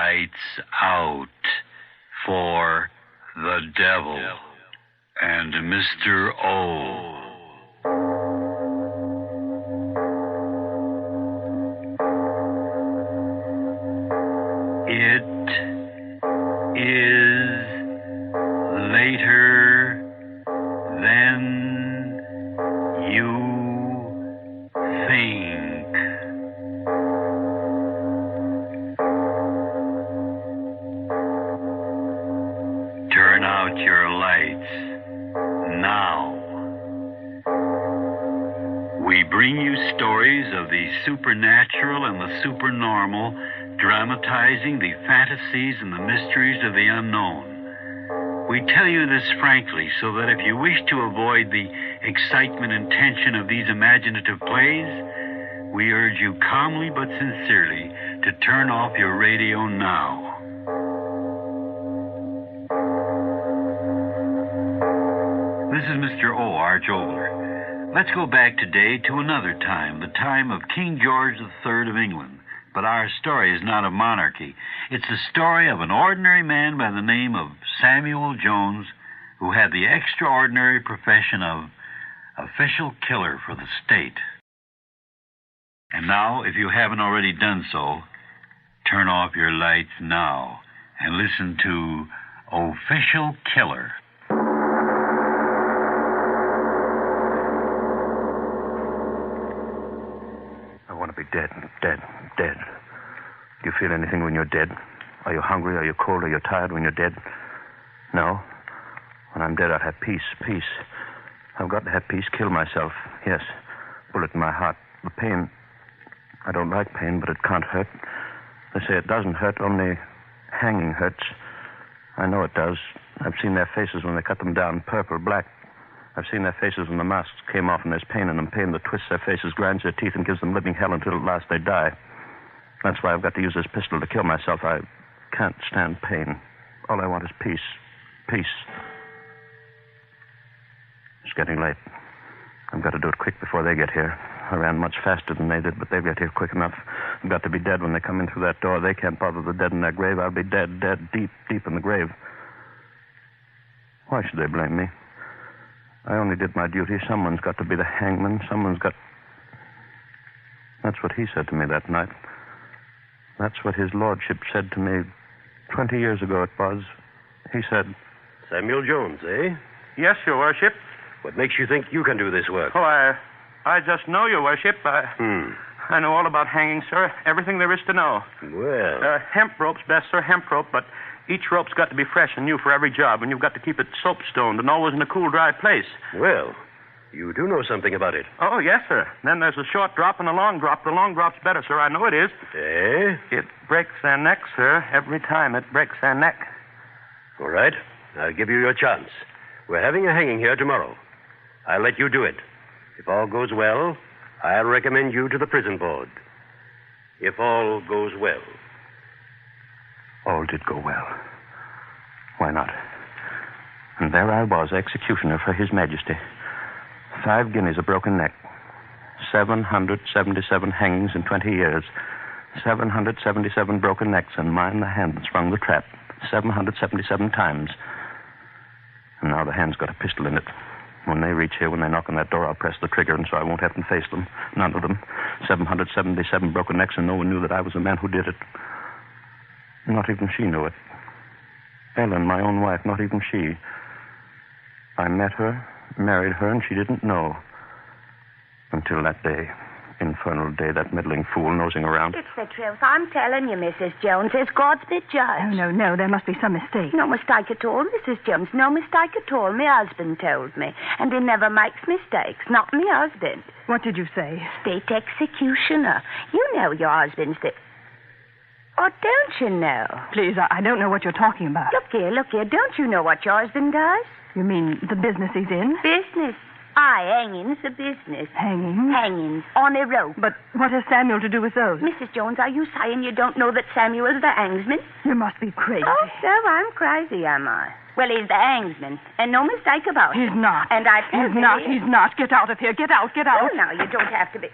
Lights out for the devil and Mr. O. It is later than you think. Turn out your lights now. We bring you stories of the supernatural and the supernormal, dramatizing the fantasies and the mysteries of the unknown. We tell you this frankly so that if you wish to avoid the excitement and tension of these imaginative plays, we urge you calmly but sincerely to turn off your radio now. This is Mr. O. Arch Ogler. Let's go back today to another time, the time of King George III of England. But our story is not of monarchy. It's the story of an ordinary man by the name of Samuel Jones, who had the extraordinary profession of official killer for the state. And now, if you haven't already done so, turn off your lights now and listen to Official Killer. I want to be dead. Do you feel anything when you're dead? Are you hungry? Are you cold? Are you tired when you're dead? No? When I'm dead, I'll have peace. I've got to have peace. Kill myself. Yes. Bullet in my heart. The pain. I don't like pain, but it can't hurt. They say it doesn't hurt, only hanging hurts. I know it does. I've seen their faces when they cut them down, purple, black. I've seen their faces when the masks came off and there's pain in them, pain that twists their faces, grinds their teeth, and gives them living hell until at last they die. That's why I've got to use this pistol to kill myself. I can't stand pain. All I want is peace. Peace. It's getting late. I've got to do it quick before they get here. I ran much faster than they did, but they'll get here quick enough. I've got to be dead when they come in through that door. They can't bother the dead in their grave. I'll be dead, deep in the grave. Why should they blame me? I only did my duty. Someone's got to be the hangman. Someone's got... That's what he said to me that night. That's what his lordship said to me 20 years ago it was. He said... Samuel Jones, eh? Yes, your worship. What makes you think you can do this work? Oh, I just know, your worship. I know all about hanging, sir. Everything there is to know. Well... hemp rope's best, sir, hemp rope, but each rope's got to be fresh and new for every job, and you've got to keep it soap-stoned and always in a cool, dry place. Well, you do know something about it. Oh, yes, sir. Then there's a short drop and a long drop. The long drop's better, sir. I know it is. Eh? It breaks their neck, sir. Every time it breaks their neck. All right. I'll give you your chance. We're having a hanging here tomorrow. I'll let you do it. If all goes well, I'll recommend you to the prison board. If all goes well. All did go well. Why not? And there I was, executioner for His Majesty. 5 guineas a broken neck. 777 hangings in 20 years. 777 broken necks, and mine the hand that sprung the trap. 777 times. And now the hand's got a pistol in it. When they reach here, when they knock on that door, I'll press the trigger, and so I won't have to face them. None of them. 777 broken necks, and no one knew that I was the man who did it. Not even she knew it. Ellen, my own wife, not even she. I met her, married her, and she didn't know. Until that day. Infernal day, that meddling fool nosing around. It's the truth. I'm telling you, Mrs. Jones. It's God's the judge. Oh, no. There must be some mistake. No mistake at all, Mrs. Jones. No mistake at all. My husband told me. And he never makes mistakes. Not my husband. What did you say? State executioner. You know your husband's the... Oh, don't you know? Please, I don't know what you're talking about. Look here. Don't you know what your husband does? You mean the business he's in? Business. Aye, hanging's a business. Hanging? Hangings. On a rope. But what has Samuel to do with those? Mrs. Jones, are you saying you don't know that Samuel's the hangsman? You must be crazy. Oh, so I'm crazy, am I? Well, he's the hangsman, and no mistake about it. He's not. And I tell you... He's not. Get out of here. Get out. Oh, no, you don't have to be...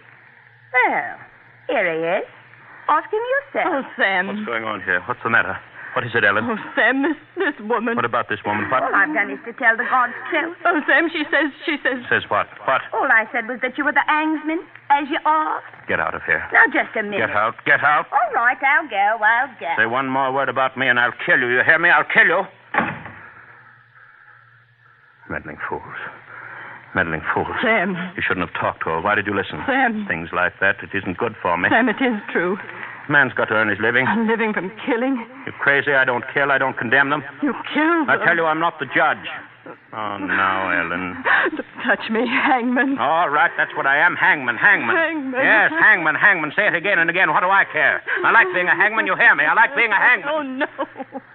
Well, here he is. Ask him yourself. Oh, Sam. What's going on here? What's the matter? What is it, Ellen? Oh, Sam, this woman. What about this woman? What? All I've done is to tell the God's truth. Oh, Sam, she says... Says what? What? All I said was that you were the hangsman, as you are. Get out of here. Now, just a minute. Get out. Get out. All right, I'll go. Say one more word about me and I'll kill you. You hear me? I'll kill you. Meddling fools. Meddling fools. Sam. You shouldn't have talked to her. Why did you listen? Sam. Things like that, it isn't good for me. Sam, it is true. Man's got to earn his living. I'm living from killing. You crazy? I don't kill. I don't condemn them. You killed I them. tell you, I'm not the judge. Oh, now, Ellen. Don't touch me, hangman. All right, that's what I am. Hangman. Hangman. Yes, hangman. Say it again and again. What do I care? I like being a hangman. You hear me? I like being a hangman. Oh, no.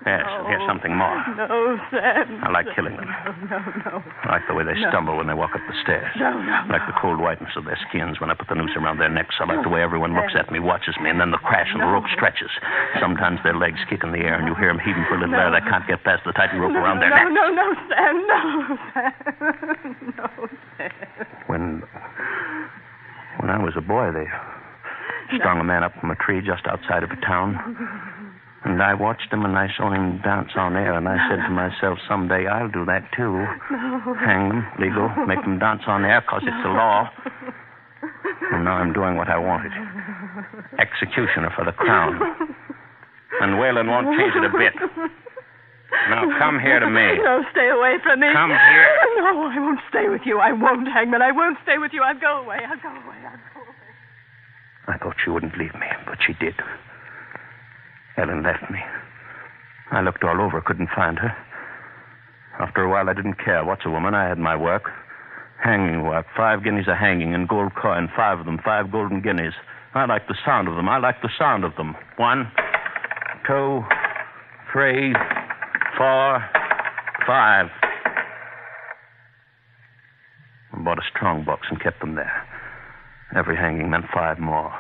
Yes, and here's something more. No, Sam. I like killing them. No. I like the way they stumble when they walk up the stairs. No. I like the cold whiteness of their skins when I put the noose around their necks. I like the way everyone looks at me, watches me, and then the crash and the rope stretches. Sometimes their legs kick in the air, and you hear them heaving for a little air. They can't get past the tightened rope around their necks. No, Sam. No, Sam. When I was a boy, they strung a man up from a tree just outside of a town. And I watched him, and I saw him dance on air, and I said to myself, someday I'll do that, too. Hang them, legal, make them dance on air, 'cause it's a law. And now I'm doing what I wanted. Executioner for the crown. And Whalen won't change it a bit. Now, come here to me. No, stay away from me. Come here. No, I won't stay with you. I won't, Hangman. I won't stay with you. I'll go away. I thought she wouldn't leave me, but she did. Ellen left me. I looked all over, couldn't find her. After a while, I didn't care. What's a woman? I had my work. Hanging work. 5 guineas a hanging and gold coin. 5 of them. 5 golden guineas. I like the sound of them. 1, 2, 3, 4, 5. I bought a strong box and kept them there. Every hanging meant 5 more.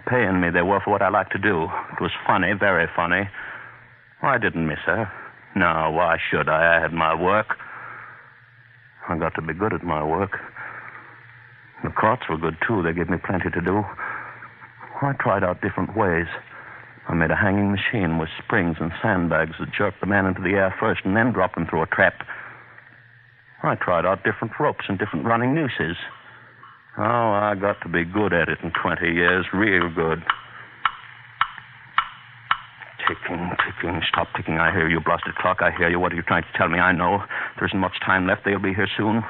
Paying me they were for what I liked to do. It was funny, very funny. I didn't miss her. No, why should I? I had my work. I got to be good at my work. The courts were good, too. They gave me plenty to do. I tried out different ways. I made a hanging machine with springs and sandbags that jerked the man into the air first and then dropped him through a trap. I tried out different ropes and different running nooses. Oh, I got to be good at it in 20 years, real good. Ticking. Stop ticking. I hear you, blasted clock. I hear you. What are you trying to tell me? I know. There isn't much time left. They'll be here soon.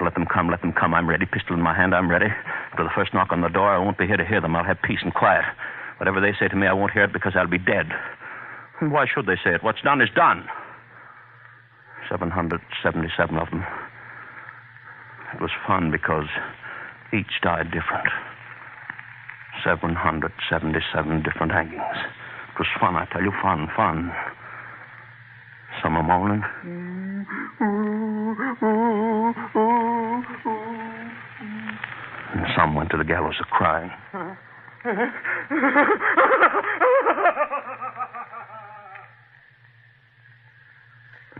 Let them come. I'm ready. Pistol in my hand, I'm ready. For the first knock on the door, I won't be here to hear them. I'll have peace and quiet. Whatever they say to me, I won't hear it because I'll be dead. And why should they say it? What's done is done. 777 of them. It was fun because each died different. 777 different hangings. It was fun, I tell you, fun. Some are moaning. And some went to the gallows a crying.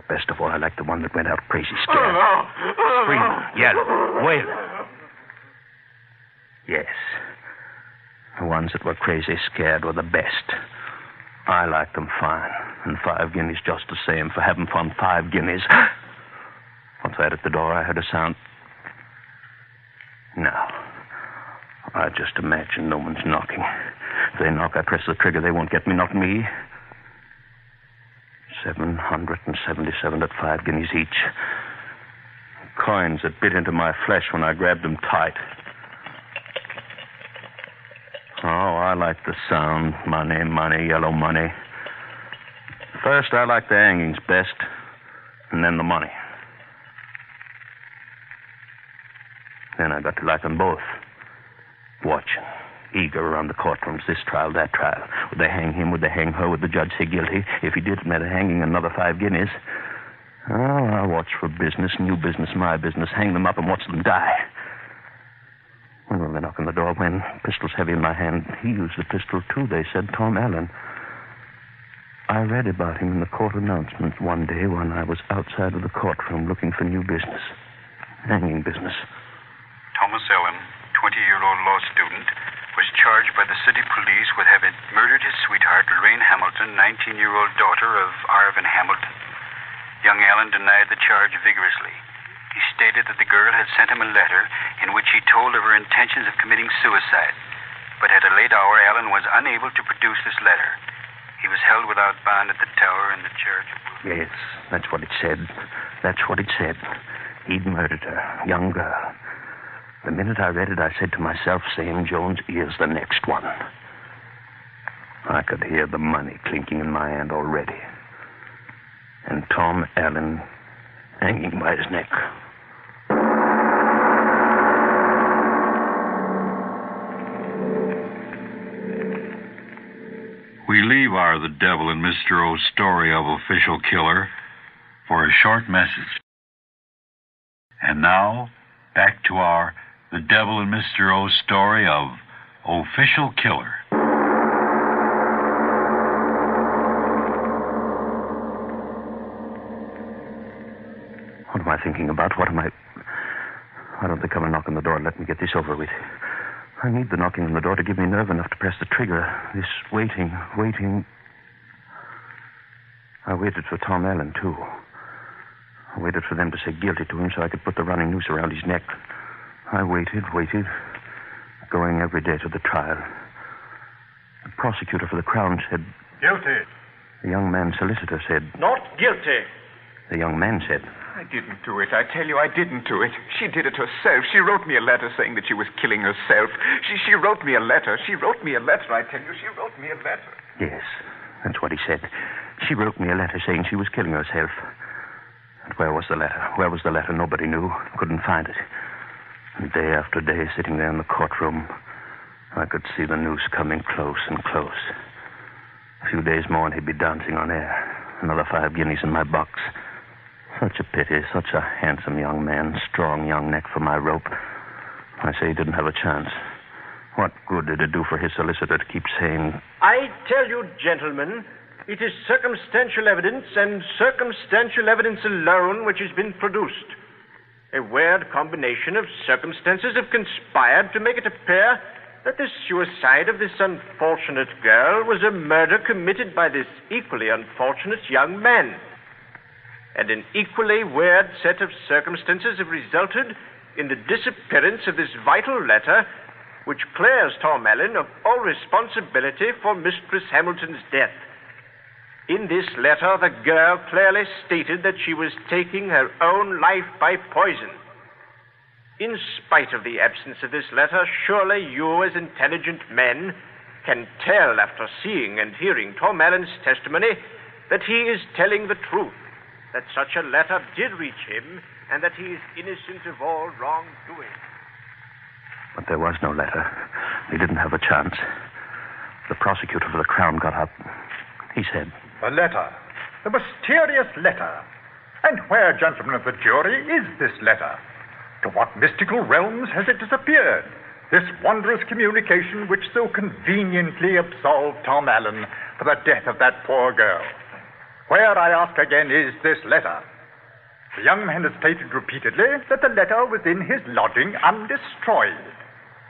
Best of all, I liked the one that went out crazy scared. Screaming, yelling, wailing. Yes. The ones that were crazy scared were the best. I liked them fine. And 5 guineas just the same for having fun. 5 guineas. Once I had at the door, I heard a sound. Now, I just imagine no one's knocking. If they knock, I press the trigger. They won't get me, not me. 777 at 5 guineas each. Coins that bit into my flesh when I grabbed them tight. Oh, I like the sound. Money, yellow money. First, I like the hangings best, and then the money. Then I got to like them both. Watching, eager around the courtrooms, this trial, that trial. Would they hang him? Would they hang her? Would the judge say guilty? If he did, it meant a hanging another 5 guineas. Oh, I watch for business, new business, my business. Hang them up and watch them die. When will they knock on the door? When? Pistol's heavy in my hand. He used the pistol, too, they said. Tom Allen. I read about him in the court announcement one day when I was outside of the courtroom looking for new business. Hanging business. Thomas Allen, 20-year-old law student, was charged by the city police with having murdered his sweetheart, Lorraine Hamilton, 19-year-old daughter of Arvin Hamilton. Young Allen denied the charge vigorously. He stated that the girl had sent him a letter in which he told of her intentions of committing suicide. But at a late hour, Allen was unable to produce this letter. He was held without bond at the tower in the church. Yes, that's what it said. That's what it said. He'd murdered her, young girl. The minute I read it, I said to myself, Sam Jones is the next one. I could hear the money clinking in my hand already. And Tom Allen hanging by his neck. We leave our The Devil and Mr. O's story of Official Killer for a short message. And now, back to our The Devil and Mr. O's story of Official Killer. What am I thinking about? Why don't they come and knock on the door and let me get this over with? I need the knocking on the door to give me nerve enough to press the trigger. This waiting. I waited for Tom Allen, too. I waited for them to say guilty to him so I could put the running noose around his neck. I waited, going every day to the trial. The prosecutor for the Crown said... Guilty. The young man's solicitor said... Not guilty. The young man said... I didn't do it. I tell you, I didn't do it. She did it herself. She wrote me a letter saying that she was killing herself. She wrote me a letter. She wrote me a letter, I tell you. She wrote me a letter. Yes, that's what he said. She wrote me a letter saying she was killing herself. And where was the letter? Where was the letter? Nobody knew. Couldn't find it. And day after day, sitting there in the courtroom, I could see the noose coming close and close. A few days more and he'd be dancing on air. Another 5 guineas in my box. Such a pity, such a handsome young man, strong young neck for my rope. I say he didn't have a chance. What good did it do for his solicitor to keep saying... I tell you, gentlemen, it is circumstantial evidence and circumstantial evidence alone which has been produced. A weird combination of circumstances have conspired to make it appear that the suicide of this unfortunate girl was a murder committed by this equally unfortunate young man. And an equally weird set of circumstances have resulted in the disappearance of this vital letter which clears Tom Allen of all responsibility for Mistress Hamilton's death. In this letter, the girl clearly stated that she was taking her own life by poison. In spite of the absence of this letter, surely you, as intelligent men, can tell after seeing and hearing Tom Allen's testimony that he is telling the truth, that such a letter did reach him, and that he is innocent of all wrongdoing. But there was no letter. He didn't have a chance. The prosecutor for the Crown got up. He said... The letter. The mysterious letter. And where, gentlemen of the jury, is this letter? To what mystical realms has it disappeared? This wondrous communication which so conveniently absolved Tom Allen for the death of that poor girl. Where, I ask again, is this letter? The young man has stated repeatedly that the letter was in his lodging undestroyed.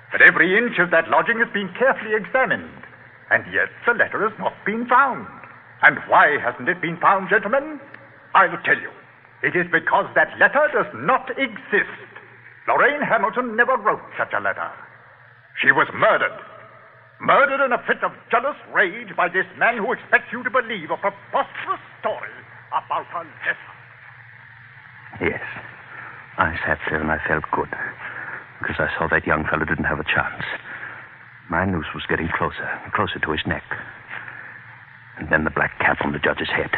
But every inch of that lodging has been carefully examined, and yet the letter has not been found. And why hasn't it been found, gentlemen? I'll tell you. It is because that letter does not exist. Lorraine Hamilton never wrote such a letter. She was murdered. Murdered in a fit of jealous rage by this man who expects you to believe a preposterous story about a letter. Yes. I sat there and I felt good, because I saw that young fellow didn't have a chance. My noose was getting closer and closer to his neck. And then the black cap on the judge's head.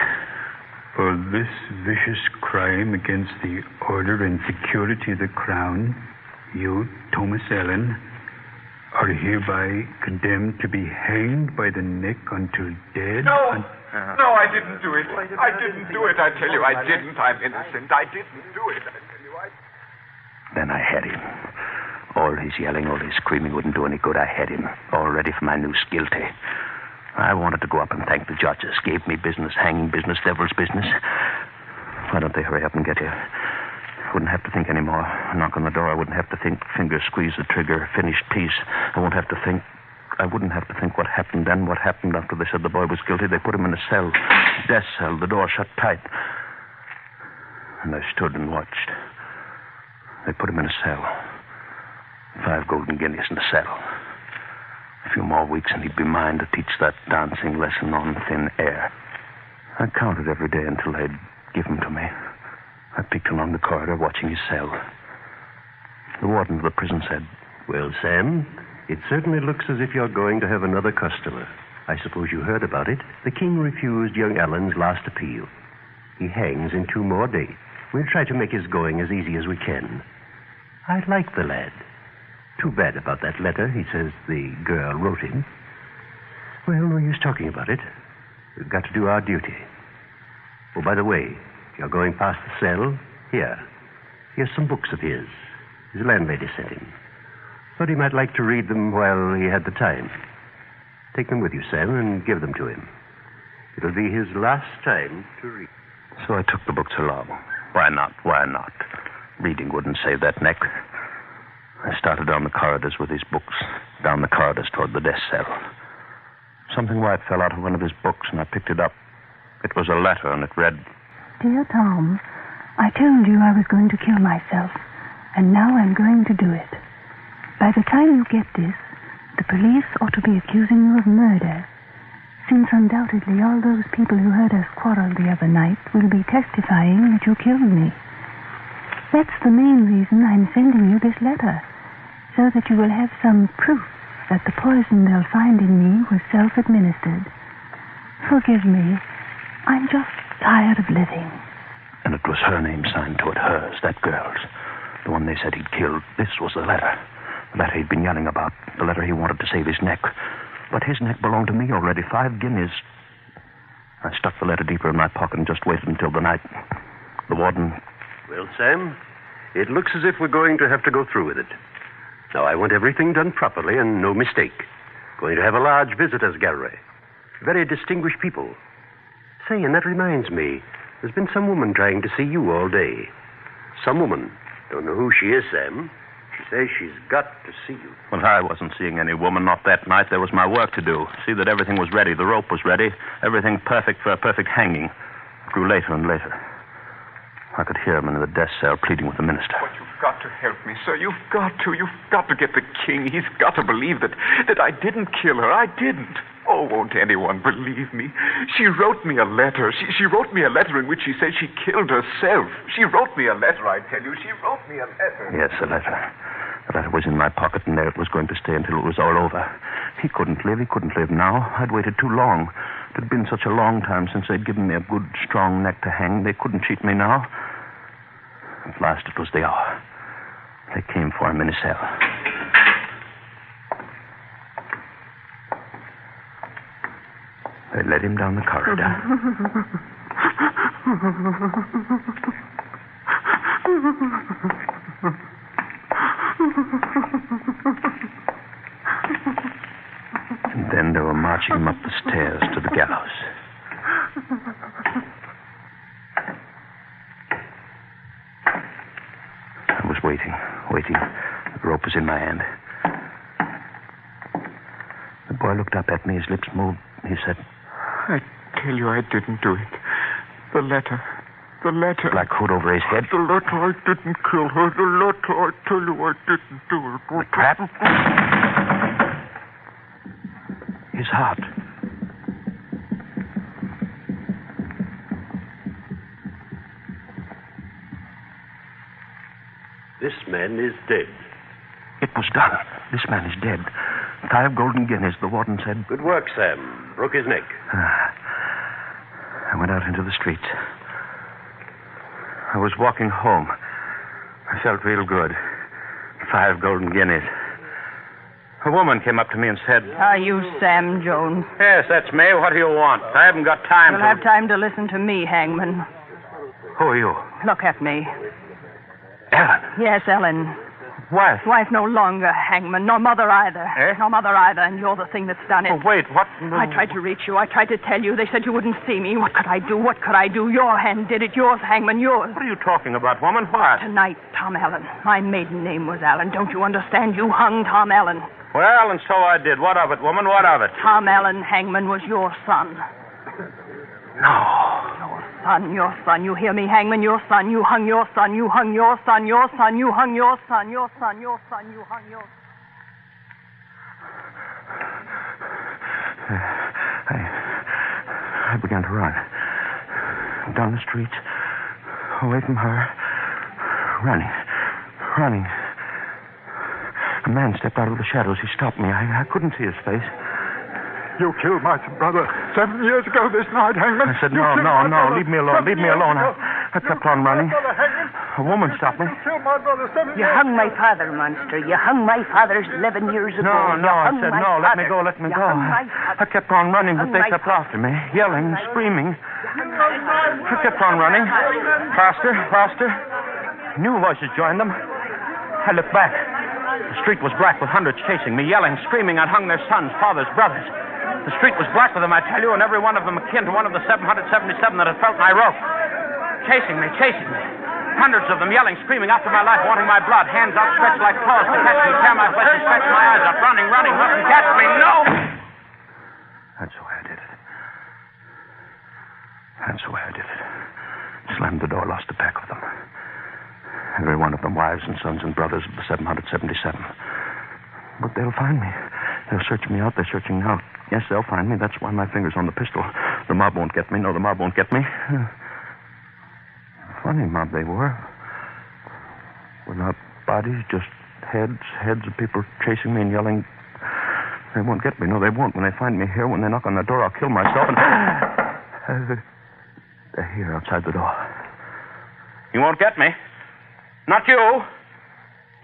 For this vicious crime against the order and security of the Crown, you, Thomas Allen, are hereby condemned to be hanged by the neck until dead. No! No, I didn't do it. I didn't do it, I tell you. I didn't. I'm innocent. I didn't do it. I tell you, Then I had him. All his yelling, all his screaming wouldn't do any good. I had him, all ready for my noose, guilty. I wanted to go up and thank the judges. Gave me business, hanging business, devil's business. Why don't they hurry up and get here? Wouldn't have to think anymore. Knock on the door, I wouldn't have to think. Finger squeeze the trigger, finished piece. I won't have to think. I wouldn't have to think what happened then, what happened after they said the boy was guilty. They put him in a cell, death cell, the door shut tight. And I stood and watched. They put him in a cell. 5 golden guineas in the cell. A few more weeks and he'd be mine to teach that dancing lesson on thin air. I counted every day until they'd give him to me. I peeked along the corridor watching his cell. The warden of the prison said, Well, Sam, it certainly looks as if you're going to have another customer. I suppose you heard about it. The king refused young Allen's last appeal. He hangs in 2 more days. We'll try to make his going as easy as we can. I like the lad. Too bad about that letter he says the girl wrote him. Well, no use talking about it. We've got to do our duty. Oh, by the way, if you're going past the cell, here's some books of his. His landlady sent him. Thought he might like to read them while he had the time. Take them with you, Sam, and give them to him. It'll be his last time to read. So I took the books along. Why not? Why not? Reading wouldn't save that neck. I started down the corridors with his books, down the corridors toward the death cell. Something white fell out of one of his books, and I picked it up. It was a letter, and it read, Dear Tom, I told you I was going to kill myself, and now I'm going to do it. By the time you get this, the police ought to be accusing you of murder, since undoubtedly all those people who heard us quarrel the other night will be testifying that you killed me. That's the main reason I'm sending you this letter, so that you will have some proof that the poison they'll find in me was self-administered. Forgive me. I'm just tired of living. And it was her name signed to it, hers, that girl's. The one they said he'd killed. This was the letter. The letter he'd been yelling about. The letter he wanted to save his neck. But his neck belonged to me already. 5 guineas. I stuck the letter deeper in my pocket and just waited until the night. The warden... Well, Sam, it looks as if we're going to have to go through with it. Now, I want everything done properly and no mistake. Going to have a large visitors gallery. Very distinguished people. Say, and that reminds me, there's been some woman trying to see you all day. Some woman. Don't know who she is, Sam. She says she's got to see you. Well, I wasn't seeing any woman, not that night. There was my work to do. See that everything was ready. The rope was ready. Everything perfect for a perfect hanging. It grew later and later. I could hear him in the death cell pleading with the minister. But you've got to help me, sir. You've got to get the king. He's got to believe that I didn't kill her. I didn't. Oh, won't anyone believe me? She wrote me a letter. She wrote me a letter in which she said she killed herself. She wrote me a letter, I tell you. She wrote me a letter. Yes, a letter. The letter was in my pocket, and there it was going to stay until it was all over. He couldn't live. He couldn't live now. I'd waited too long. It had been such a long time since they'd given me a good, strong neck to hang. They couldn't cheat me now. At last it was the hour. They came for him in his cell. They led him down the corridor. And then they were marching him up the stairs to the gallows. I was waiting. The rope was in my hand. The boy looked up at me. His lips moved. He said, I tell you I didn't do it. The letter. Black hood over his head. The letter, I didn't kill her. The letter, I tell you I didn't do it. The trap. His heart. This man is dead. It was done. This man is dead. 5 golden guineas, the warden said. Good work, Sam. Broke his neck. I went out into the streets. I was walking home. I felt real good. 5 golden guineas. A woman came up to me and said... Are you Sam Jones? Yes, that's me. What do you want? I haven't got time You'll have time to listen to me, hangman. Who are you? Look at me. Ellen. Yes, Ellen. Wife? Wife no longer, hangman, nor mother either. Eh? Nor mother either, and you're the thing that's done it. Oh, wait, what? I tried to reach you. I tried to tell you. They said you wouldn't see me. What could I do? What could I do? Your hand did it. Yours, hangman, yours. What are you talking about, woman? What? Tonight, Tom Allen. My maiden name was Allen. Don't you understand? You hung Tom Allen. Well, and so I did. What of it, woman? What of it? Tom Allen, hangman, was your son. No. Your son. You hear me, hangman? Your son. You hung your son. You hung your son. Your son. You hung your son. Your son. Your son. You hung your son. I began to run. Down the street. Away from her. Running. A man stepped out of the shadows. He stopped me. I couldn't see his face. You killed my brother 7 years ago this night, hangman. I said, no. Leave me alone. I kept on running. A woman stopped me. You hung my father, monster. You hung my father 11 years ago. No, I said, no, let me go. I kept on running, but they kept after me, yelling, screaming. I kept on running. Faster. New voices joined them. I looked back. The street was black with hundreds chasing me, yelling, screaming. I'd hung their sons, fathers, brothers. The street was black with them, I tell you, and every one of them akin to one of the 777 that had felt my rope. Chasing me. Hundreds of them yelling, screaming after my life, wanting my blood, hands outstretched like claws to catch me, tear my flesh and scratch my eyes out, running, wouldn't catch me, no! That's the way I did it. Slammed the door, lost the back of them. Every one of them, wives and sons and brothers of the 777. But they'll find me. They'll search me out. They're searching now. Yes, they'll find me. That's why my finger's on the pistol. The mob won't get me. No, the mob won't get me. Funny mob they were. Without bodies, just heads of people chasing me and yelling. They won't get me. No, they won't. When they find me here, when they knock on the door, I'll kill myself and... They're here outside the door. You won't get me. Not you.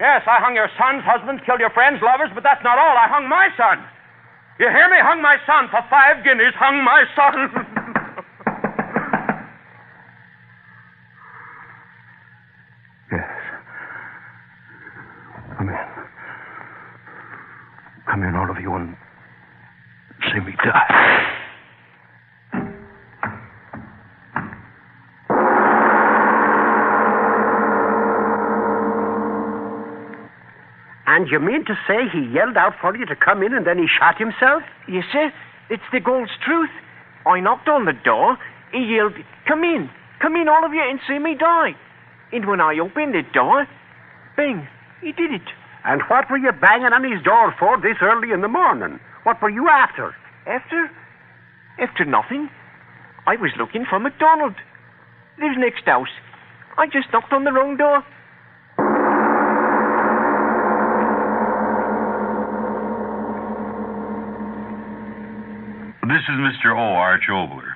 Yes, I hung your sons, husbands, killed your friends, lovers, but that's not all. I hung my son. You hear me? Hung my son for 5 guineas. Hung my son. Yes. Come in, all of you, and see me die. And you mean to say he yelled out for you to come in and then he shot himself? Yes, sir. It's the God's truth. I knocked on the door. He yelled, come in, all of you, and see me die. And when I opened the door, bang, he did it. And what were you banging on his door for this early in the morning? What were you after? After nothing. I was looking for MacDonald. Lives next house. I just knocked on the wrong door. This is Mr. O. Arch Obler.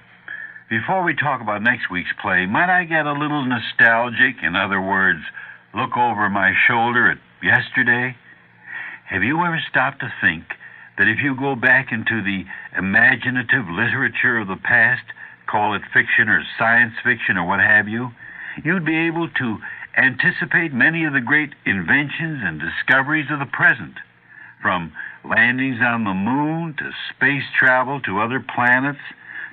Before we talk about next week's play, might I get a little nostalgic? In other words, look over my shoulder at yesterday? Have you ever stopped to think that if you go back into the imaginative literature of the past, call it fiction or science fiction or what have you, you'd be able to anticipate many of the great inventions and discoveries of the present, from landings on the moon, to space travel, to other planets,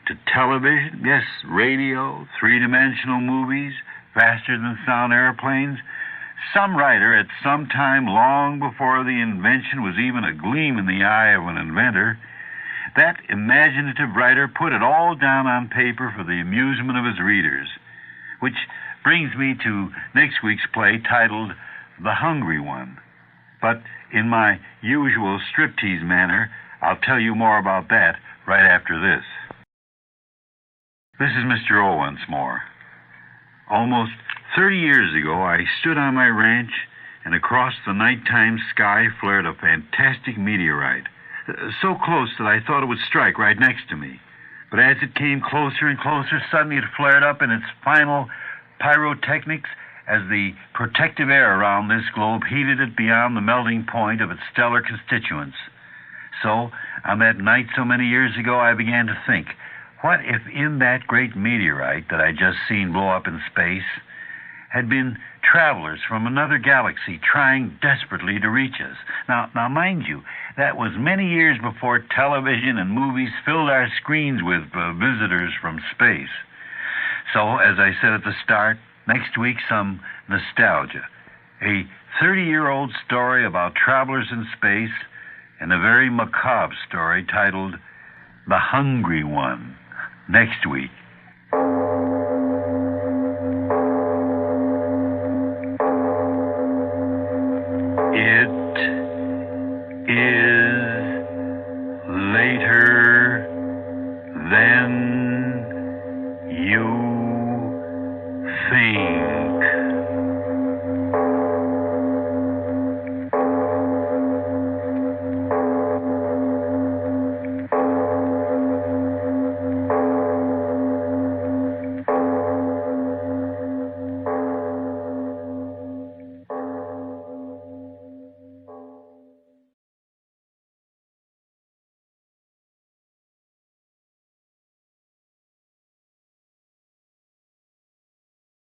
to television, yes, radio, three-dimensional movies, faster-than-sound airplanes. Some writer at some time long before the invention was even a gleam in the eye of an inventor, that imaginative writer put it all down on paper for the amusement of his readers, which brings me to next week's play titled The Hungry One. But in my usual striptease manner, I'll tell you more about that right after this. This is Mr. O once more. Almost 30 years ago, I stood on my ranch, and across the nighttime sky flared a fantastic meteorite, so close that I thought it would strike right next to me. But as it came closer and closer, suddenly it flared up in its final pyrotechnics as the protective air around this globe heated it beyond the melting point of its stellar constituents. So, on that night so many years ago, I began to think, what if in that great meteorite that I'd just seen blow up in space, had been travelers from another galaxy trying desperately to reach us. Now, mind you, that was many years before television and movies filled our screens with visitors from space. So, as I said at the start, next week some nostalgia. A 30-year-old story about travelers in space and a very macabre story titled The Hungry One. Next week.